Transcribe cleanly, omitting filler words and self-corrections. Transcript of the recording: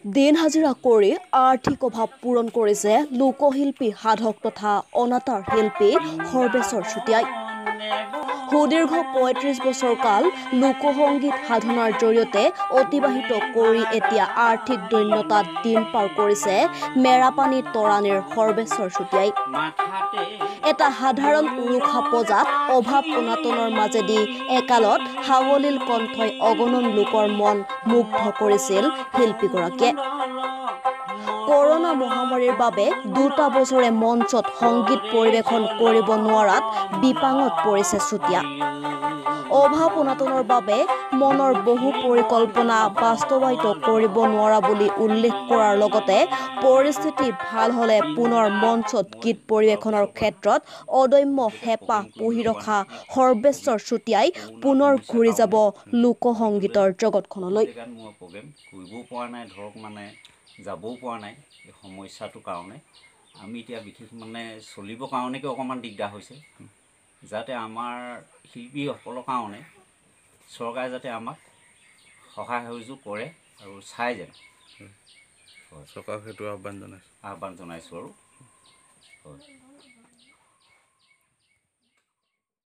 দিন হাজিৰা কৰি আৰ্থিক অভাৱ পূৰণ কৰিছে লোকশিল্পী সাধক তথা অনাতাঁৰ শিল্পী সৰ্বেশ্বৰ চুতীয়াই। সুদীৰ্ঘ ৩৫ বছৰ কাল লোকসংগীত সাধনাৰ জৰিয়তে অতিবাহিত কৰি এতিয়া আৰ্থিক দৈন্যতাত দিন পাৰ কৰিছে মেৰাপানী তৰাণীৰ সৰ্বেশ্বৰ চুতীয়াই। এটা সাধাৰণ উৰুখা পজাত অভাৱ অনাটনৰ মাজেদি একালত সাৱলীল কণ্ঠই অগণন লোকৰ মন মুগ্ধ কৰিছিল শিল্পীগৰাকীয়ে। কৰোনা মহামাৰীৰ বাবে ২টা বছৰে মঞ্চত সংগীত পৰিৱেশন কৰিব নোৱাৰাত বিপাঙত পৰিছে চুতীয়া। অভাৱ অনাটনৰ বাবে মনৰ বহু পৰিকল্পনা বাস্তৱায়িত কৰিব নোৱাৰা বুলি উল্লেখ কৰাৰ লগতে পৰিস্থিতি ভাল হ'লে পুনৰ মঞ্চত গীত পৰিৱেশনৰ ক্ষেত্ৰত অদম্য হেঁপাহ পুহি ৰখা সৰ্বেশ্বৰ চুতীয়াই পুনৰ ঘূৰি যাব লোকসংগীতৰ জগতখনলৈ। যাবও পৰা নাই এই সমস্যাটোৰ কাৰণে আমি এতিয়া বিশেষ চলিবৰ কাৰণেকে অকণমান দিগদাৰ হৈছে। যাতে আমাৰ শিল্পীসকলৰ কাৰণে চৰকাৰে যাতে আমাক সহায় সহযোগ কৰে আৰু চাই যেন চৰকাৰক সেইটো আহ্বান জনাইছোঁ আৰু